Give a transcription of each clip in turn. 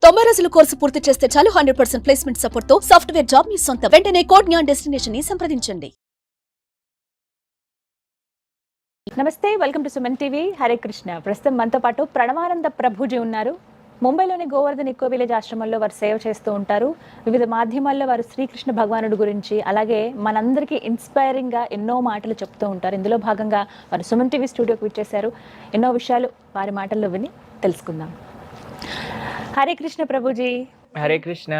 90 రోజుల కోర్సు పూర్తి చేస్తే చాలు 100% ప్లేస్మెంట్ సపోర్ట్ తో సాఫ్ట్వేర్ జాబ్ మీ సొంతం. వెంటనే కోడ్ జ్ఞాన్ డెస్టినేషన్ ని సంప్రదించండి. నమస్తే, welcome to Suman TV. Hare Krishna. ప్రస్తుతం మనతో పాటు ప్రణవానంద ప్రభుజీ ఉన్నారు. ముంబైలోని గోవర్ధన్ ఇకో విలేజ్ ఆశ్రమంలో వారు సేవ చేస్తూ ఉంటారు. వివిధ మాధ్యమాల్లో వారు శ్రీకృష్ణ భగవానుడి గురించి, అలాగే మనందరికీ ఇన్స్పైరింగ్గా ఎన్నో మాటలు చెప్తూ ఉంటారు. ఇందులో భాగంగా వారు సుమన్ టీవీ స్టూడియోకి విచ్చేశారు. ఎన్నో విషయాలు వారి మాటల్లో విని తెలుసుకుందాం. హరే కృష్ణ ప్రభుజీ. హరే కృష్ణ.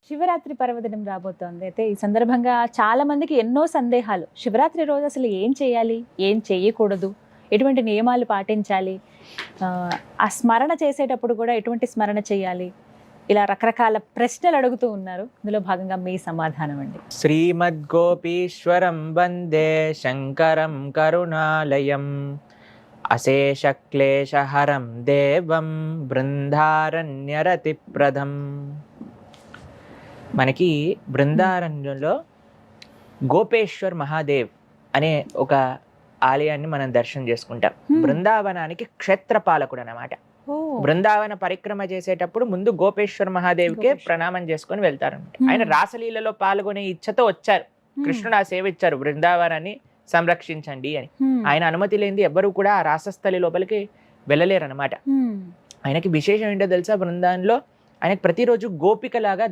శివరాత్రి పర్వదినం రాబోతోంది. అయితే ఈ సందర్భంగా చాలా మందికి ఎన్నో సందేహాలు. శివరాత్రి రోజు అసలు ఏం చేయాలి, ఏం చేయకూడదు, ఎటువంటి నియమాలు పాటించాలి, ఆ స్మరణ చేసేటప్పుడు కూడా ఎటువంటి స్మరణ చేయాలి, ఇలా రకరకాల ప్రశ్నలు అడుగుతూ ఉన్నారు. ఇందులో భాగంగా మీ సమాధానం అండి. శ్రీమద్ గోపీశ్వరం వందే శంకరం కరుణాలయం అశేష క్లేశహరం దేవం బృందారణ్యరతిప్రదం. మనకి బృందారణ్యంలో గోపేశ్వర్ మహాదేవ్ అనే ఒక ఆలయాన్ని మనం దర్శనం చేసుకుంటాం. బృందావనానికి క్షేత్రపాలకుడు అన్నమాట. బృందావన పరిక్రమ చేసేటప్పుడు ముందు గోపేశ్వర్ మహాదేవ్కే ప్రణామం చేసుకొని వెళ్తారన్నమాట. ఆయన రాసలీలలో పాల్గొనే ఇచ్చతో వచ్చారు. కృష్ణుడు ఆ సేవ ఇచ్చారు, బృందావనాన్ని సంరక్షించండి అని. ఆయన అనుమతి లేనిది ఎవ్వరూ కూడా ఆ రాసస్థలి లోపలికి వెళ్ళలేరు అనమాట. ఆయనకి విశేషం ఏంటో తెలుసా? బృందావనంలో ఆయనకి ప్రతిరోజు గోపికలాగా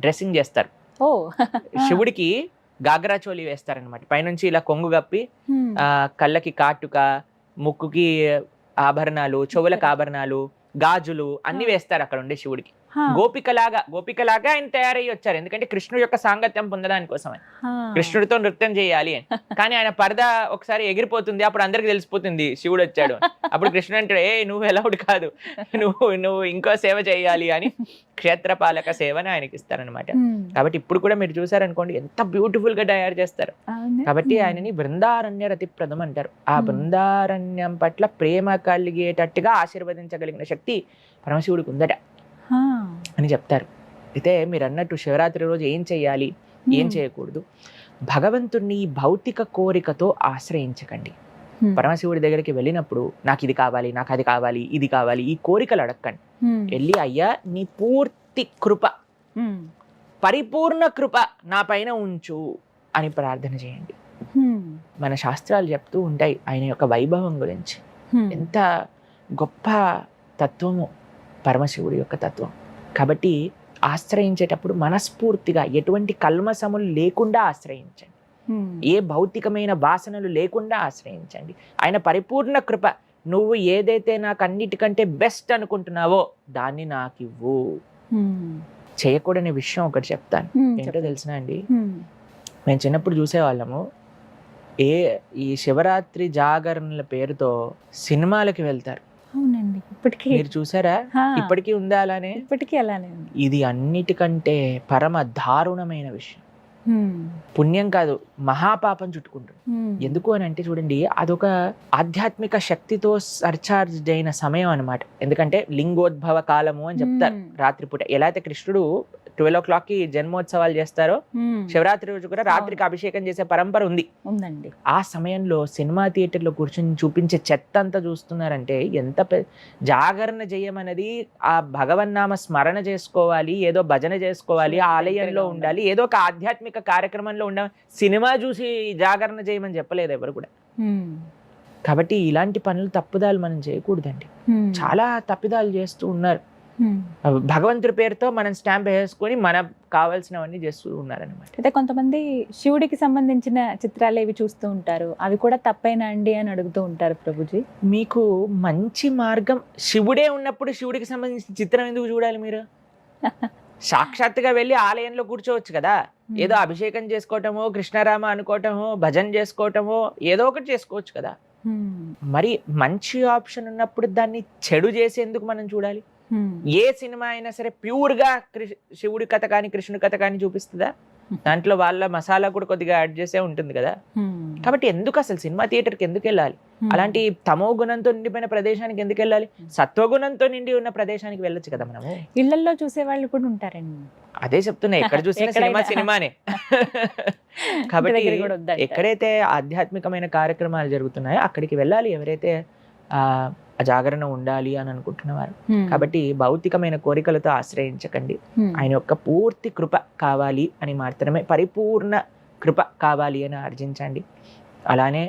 డ్రెస్సింగ్ చేస్తారు. శివుడికి గాగ్రా చోలి వేస్తారనమాట. పైనుంచి ఇలా కొంగు కప్పి కళ్ళకి కాటుక, ముక్కుకి ఆభరణాలు, చెవులకు ఆభరణాలు, గాజులు అన్ని వేస్తారు అక్కడ ఉండే శివుడికి. గోపికలాగా ఆయన తయారయ్యి వచ్చారు. ఎందుకంటే కృష్ణుడు యొక్క సాంగత్యం పొందడానికి కోసం కృష్ణుడితో నృత్యం చేయాలి అని. కానీ ఆయన పరద ఒకసారి ఎగిరిపోతుంది. అప్పుడు అందరికి తెలిసిపోతుంది శివుడు వచ్చాడు. అప్పుడు కృష్ణుడు అంటాడు, నువ్వు ఎలవుడు కాదు, నువ్వు ఇంకో సేవ చేయాలి అని క్షేత్రపాలక సేవని ఆయనకి ఇస్తారనమాట. కాబట్టి ఇప్పుడు కూడా మీరు చూసారనుకోండి, ఎంత బ్యూటిఫుల్ గా తయారు చేస్తారు. కాబట్టి ఆయనని బృందారణ్య రతిప్రదం అంటారు. ఆ బృందారణ్యం పట్ల ప్రేమ కలిగేటట్టుగా ఆశీర్వదించగలిగిన శక్తి పరమశివుడికి ఉందట అని చెప్తారు. అయితే మీరు అన్నట్టు శివరాత్రి రోజు ఏం చేయాలి, ఏం చేయకూడదు? భగవంతుణ్ణి భౌతిక కోరికతో ఆశ్రయించకండి. పరమశివుడి దగ్గరికి వెళ్ళినప్పుడు నాకు ఇది కావాలి, నాకు అది కావాలి, ఇది కావాలి, ఈ కోరికలు అడగండి. వెళ్ళి, అయ్యా నీ పూర్తి కృప, పరిపూర్ణ కృప నా పైన ఉంచు అని ప్రార్థన చేయండి. మన శాస్త్రాలు చెప్తూ ఉంటాయి ఆయన యొక్క వైభవం గురించి. ఎంత గొప్ప తత్వము పరమశివుడి యొక్క తత్వం. కాబట్టి ఆశ్రయించేటప్పుడు మనస్ఫూర్తిగా ఎటువంటి కల్మసములు లేకుండా ఆశ్రయించండి. ఏ భౌతికమైన వాసనలు లేకుండా ఆశ్రయించండి. ఆయన పరిపూర్ణ కృప, నువ్వు ఏదైతే నాకు అన్నిటికంటే బెస్ట్ అనుకుంటున్నావో దాన్ని నాకు ఇవ్వు. చేయకూడని విషయం ఒకటి చెప్తాను. ఏంటో తెలిసిన అండి, మేము చిన్నప్పుడు చూసేవాళ్ళము, ఈ శివరాత్రి జాగరణల పేరుతో సినిమాలకి వెళ్తారు. అవునండి, ఇప్పటికీ మీరు చూసారా? ఇప్పటికీ ఉందా అలానే? ఇప్పటికీ అలానే. ఇది అన్నిటికంటే పరమ దారుణమైన విషయం. పుణ్యం కాదు, మహాపాపం చుట్టుకుంటుంది. ఎందుకు అని అంటే చూడండి, అదొక ఆధ్యాత్మిక శక్తితో సర్చార్జ్ అయిన సమయం అనమాట. ఎందుకంటే లింగోద్భవ కాలము అని చెప్తారు. రాత్రిపూట ఎలా అయితే కృష్ణుడు 12 o'clock జన్మోత్సవాలు చేస్తారో, శివరాత్రి రోజు కూడా రాత్రికి అభిషేకం చేసే పరంపర ఉందండి. ఆ సమయంలో సినిమా థియేటర్లో కూర్చొని చూపించే చెత్త అంతా చూస్తున్నారంటే, ఎంత జాగరణ చేయమన్నది ఆ భగవన్నామ స్మరణ చేసుకోవాలి, ఏదో భజన చేసుకోవాలి, ఆలయంలో ఉండాలి, ఏదో ఒక ఆధ్యాత్మిక కార్యక్రమంలో ఉండాలి. సినిమా చూసి జాగరణ చేయమని చెప్పలేదు ఎవరు కూడా. కాబట్టి ఇలాంటి పనులు, తప్పుదాలు మనం చేయకూడదండి. చాలా తప్పిదాలు చేస్తూ ఉన్నారు. భగవంతుడి పేరుతో మనం స్టాంప్ వేసుకొని మనకు కావాల్సినవన్నీ చేస్తూ ఉన్నారనమాట. అయితే కొంతమంది శివుడికి సంబంధించిన చిత్రాలు ఇవి చూస్తూ ఉంటారు, అవి కూడా తప్పైనా అండి అని అడుగుతూ ఉంటారు. ప్రభుజీ, మీకు మంచి మార్గం, శివుడే ఉన్నప్పుడు శివుడికి సంబంధించిన చిత్రం ఎందుకు చూడాలి మీరు? సాక్షాత్తుగా వెళ్ళి ఆలయంలో కూర్చోవచ్చు కదా. ఏదో అభిషేకం చేసుకోవటమో, కృష్ణరామ అనుకోవటమో, భజన చేసుకోవటమో, ఏదో ఒకటి చేసుకోవచ్చు కదా. మరి మంచి ఆప్షన్ ఉన్నప్పుడు దాన్ని చెడు చేసేందుకు మనం చూడాలి? ఏ సినిమా అయినా సరే ప్యూర్ గా శివుడి కథ కానీ కృష్ణుడి కథ కానీ చూపిస్తుందా? దాంట్లో వాళ్ళ మసాలా కూడా కొద్దిగా యాడ్ చేసే ఉంటుంది కదా. కాబట్టి ఎందుకు అసలు సినిమా థియేటర్కి ఎందుకు వెళ్ళాలి? అలాంటి తమో గుణంతో నిండిపోయిన ప్రదేశానికి ఎందుకు వెళ్ళాలి? సత్వగుణంతో నిండి ఉన్న ప్రదేశానికి వెళ్ళొచ్చు కదా. మనము ఇళ్లలో చూసే వాళ్ళు కూడా ఉంటారండి. అదే చెప్తున్నా, ఎక్కడ చూసిన సినిమానే. కాబట్టి ఎక్కడైతే ఆధ్యాత్మికమైన కార్యక్రమాలు జరుగుతున్నాయో అక్కడికి వెళ్ళాలి. ఎవరైతే జాగరణ ఉండాలి అని అనుకుంటున్నవారు. కాబట్టి భౌతికమైన కోరికలతో ఆశ్రయించకండి. ఆయన యొక్క పూర్తి కృప కావాలి అని మాత్రమే, పరిపూర్ణ కృప కావాలి అని ఆర్జించండి. అలానే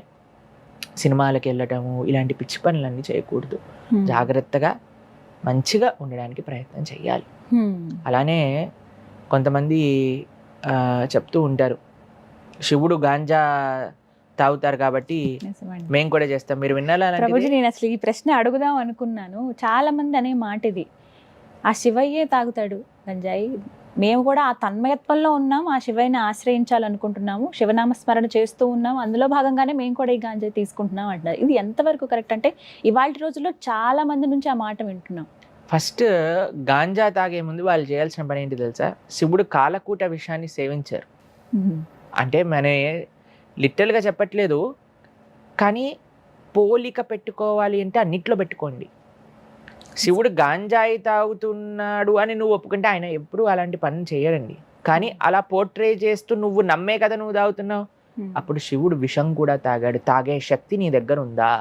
సినిమాలకు వెళ్ళటము ఇలాంటి పిచ్చి పనులన్నీ చేయకూడదు. జాగ్రత్తగా మంచిగా ఉండడానికి ప్రయత్నం చేయాలి. అలానే కొంతమంది చెప్తూ ఉంటారు, శివుడు గాంజా తాగుతారు కాబట్టి మేము కూడా చేస్తాం. మీరు విన్నారా? ప్రభుజీ, నేను అసలు ఈ ప్రశ్న అడుగుదాం అనుకున్నాను. చాలా మంది అనే మాట ఇది, ఆ శివయ్యే తాగుతాడు గంజాయి, మేము కూడా ఆ తన్మయత్వంలో ఉన్నాం, ఆ శివయ్యని ఆశ్రయించాలనుకుంటున్నాము, శివనామ స్మరణ చేస్తూ ఉన్నాం, అందులో భాగంగానే మేము కూడా ఈ గాంజాయి తీసుకుంటున్నాం అంటారు. ఇది ఎంతవరకు కరెక్ట్? అంటే ఇవాళ రోజుల్లో చాలా మంది నుంచి ఆ మాట వింటున్నాం. ఫస్ట్ గాంజా తాగే ముందు వాళ్ళు చేయాల్సిన పని ఏంటి తెలుసా? శివుడు కాలకూట విషయాన్ని సేవించారు. అంటే మన లిటరల్గా చెప్పట్లేదు, కానీ పోలిక పెట్టుకోవాలి అంటే అన్నిట్లో పెట్టుకోండి. శివుడు గాంజాయి తాగుతున్నాడు అని నువ్వు ఒప్పుకుంటే ఆయన ఎప్పుడు అలాంటి పని చేయడండి. కానీ అలా పోర్ట్రే చేస్తూ నువ్వు నమ్మే కదా నువ్వు తాగుతున్నావు, అప్పుడు శివుడు విషం కూడా తాగాడు. తాగే శక్తి నీ దగ్గర ఉందా?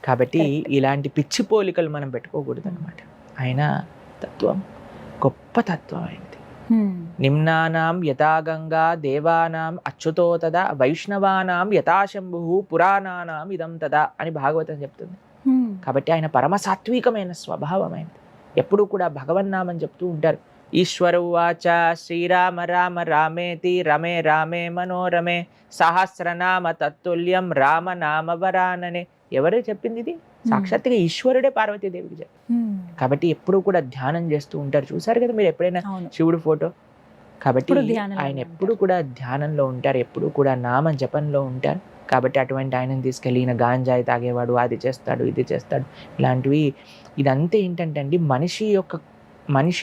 కాబట్టి ఇలాంటి పిచ్చి పోలికలు మనం పెట్టుకోకూడదు అనమాట. ఆయన తత్వం గొప్ప తత్వం అయింది. నిమ్నానాం యథా గంగా దేవానాం అచ్యుతో తదా వైష్ణవానాం యథాశంభు పురాణానాం ఇదం తదా అని భాగవతం చెప్తుంది. కాబట్టి ఆయన పరమ సాత్వికమైన స్వభావమైనది. ఎప్పుడు కూడా భగవన్నామని చెప్తూ ఉంటారు. ఈశ్వర ఉవాచ శ్రీరామ రామ రామేతి రమే రామే మనోరమే సహస్రనామ తత్తుల్యం రామనామ వరాననే. ఎవరు చెప్పింది ఇది? సాక్షాత్తుగా ఈశ్వరుడే పార్వతీదేవికి చెప్పారు. కాబట్టి ఎప్పుడు కూడా ధ్యానం చేస్తూ ఉంటారు. చూసారు కదా మీరు ఎప్పుడైనా శివుడు ఫోటో? కాబట్టి ఆయన ఎప్పుడు కూడా ధ్యానంలో ఉంటారు, ఎప్పుడు కూడా నామ జపంలో ఉంటారు. కాబట్టి అటువంటి ఆయనను తీసుకెళ్ళి ఈయన గాంజాయి తాగేవాడు, అది చేస్తాడు ఇది చేస్తాడు ఇలాంటివి, ఇదంతా ఏంటంటే అండి మనిషి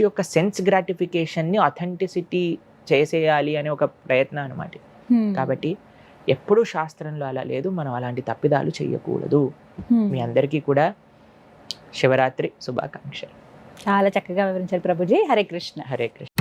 యొక్క సెన్స్ గ్రాటిఫికేషన్ని అథెంటిసిటీ చేసేయాలి అనే ఒక ప్రయత్నం అనమాట. కాబట్టి ఎప్పుడూ శాస్త్రంలో అలా లేదు, మనం అలాంటి తప్పిదాలు చేయకూడదు. మీ అందరికీ కూడా శివరాత్రి శుభాకాంక్షలు. చాలా చక్కగా వివరించారు ప్రభుజీ. హరే కృష్ణ. హరే కృష్ణ.